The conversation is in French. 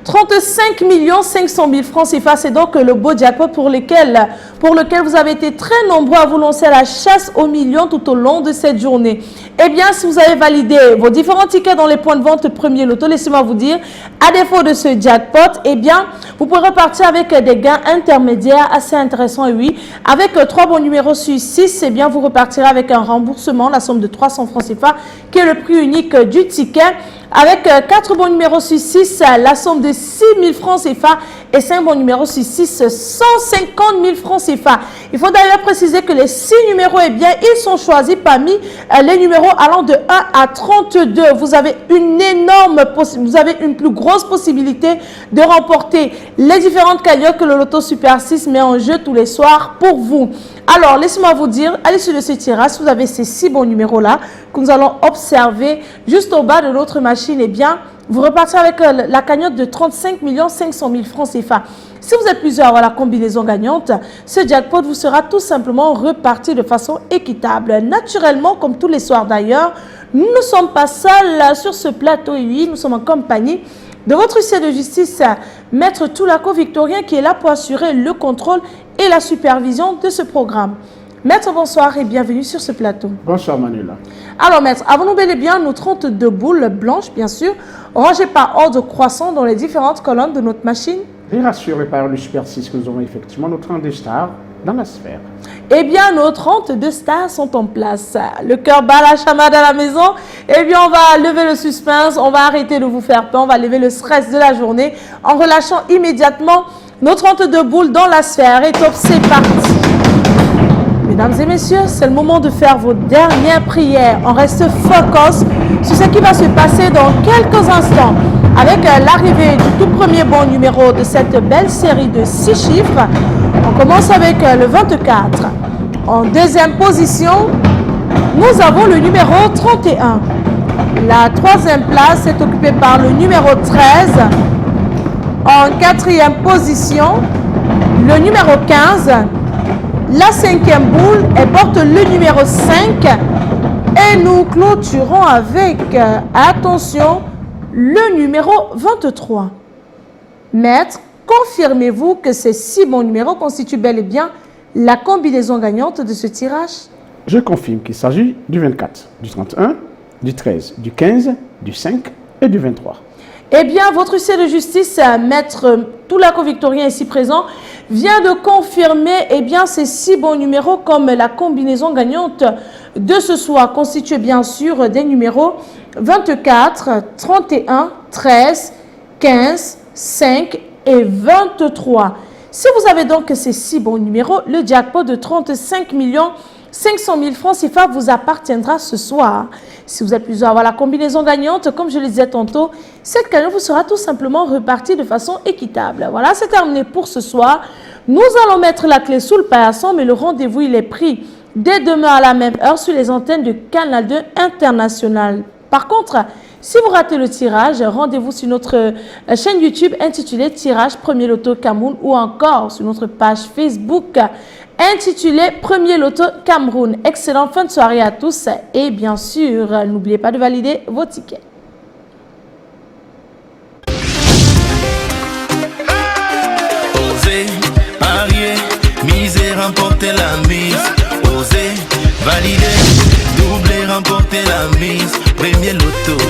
35 500 000 francs CFA, c'est donc le beau jackpot pour lequel vous avez été très nombreux à vous lancer à la chasse aux millions tout au long de cette journée. Eh bien, si vous avez validé vos différents tickets dans les points de vente premier loto, laissez-moi vous dire, à défaut de ce jackpot, eh bien, vous pourrez repartir avec des gains intermédiaires assez intéressants. Et oui, avec 3 bons numéros sur 6, eh bien, vous repartirez avec un remboursement, la somme de 300 francs CFA, qui est le prix unique du ticket. Avec 4 bons numéros sur 6, la somme de 6 000 francs CFA et 5 bons numéros sur 6, 150 000 francs CFA. Il faut d'ailleurs préciser que les 6 numéros, eh bien, ils sont choisis parmi les numéros allant de 1 à 32. Vous avez une plus grosse possibilité de remporter les différentes cagnottes que le Loto Super 6 met en jeu tous les soirs pour vous. Alors, laissez-moi vous dire, à l'issue de ce tirage, si vous avez ces 6 bons numéros-là que nous allons observer juste au bas de notre machine, eh bien, vous repartirez avec la cagnotte de 35 500 000 francs CFA. Si vous êtes plusieurs à avoir la combinaison gagnante, ce jackpot vous sera tout simplement reparti de façon équitable. Naturellement, comme tous les soirs d'ailleurs, nous ne sommes pas seuls sur ce plateau. Oui, nous sommes en compagnie de votre huissier de justice, Maître Toulako Victorien, qui est là pour assurer le contrôle et la supervision de ce programme. Maître, bonsoir et bienvenue sur ce plateau. Bonsoir Manuela. Alors maître, avons-nous bel et bien nos 32 boules blanches, bien sûr, rangées par ordre croissant dans les différentes colonnes de notre machine? Et rassuré par le Super 6 que nous avons effectivement nos 32 stars dans la sphère. Eh bien, nos 32 stars sont en place. Le cœur bat, la chamade à la maison. Eh bien, on va lever le suspense, on va arrêter de vous faire peur, on va lever le stress de la journée en relâchant immédiatement nos 32 boules dans la sphère. Et top, c'est parti. Mesdames et messieurs, c'est le moment de faire vos dernières prières. On reste focus sur ce qui va se passer dans quelques instants. Avec l'arrivée du tout premier bon numéro de cette belle série de 6 chiffres, on commence avec le 24. En deuxième position, nous avons le numéro 31. La troisième place est occupée par le numéro 13. En quatrième position, le numéro 15. La cinquième boule, elle porte le numéro 5. Et nous clôturons avec, attention, le numéro 23. Maître, confirmez-vous que ces 6 bons numéros constituent bel et bien la combinaison gagnante de ce tirage? Je confirme qu'il s'agit du 24, du 31, du 13, du 15, du 5 et du 23. Eh bien, votre huissier de justice, Maître Toulako Victorien, ici présent, vient de confirmer eh bien, ces 6 bons numéros comme la combinaison gagnante de ce soir, constituée bien sûr des numéros 24, 31, 13, 15, 5 et 23. Si vous avez donc ces 6 bons numéros, le jackpot de 35 500 000 francs CFA vous appartiendra ce soir. Si vous êtes plusieurs à avoir la combinaison gagnante, comme je le disais tantôt, cette cagnotte vous sera tout simplement repartie de façon équitable. Voilà, c'est terminé pour ce soir. Nous allons mettre la clé sous le paillasson, mais le rendez-vous, il est pris dès demain à la même heure sur les antennes de Canal 2 International. Par contre, si vous ratez le tirage, rendez-vous sur notre chaîne YouTube intitulée Tirage Premier Loto Cameroun ou encore sur notre page Facebook intitulée Premier Loto Cameroun. Excellente fin de soirée à tous et bien sûr, n'oubliez pas de valider vos tickets. Osez, parier, miser, remporter la mise. Osez, valider, doubler, remporter la mise. Premier Loto.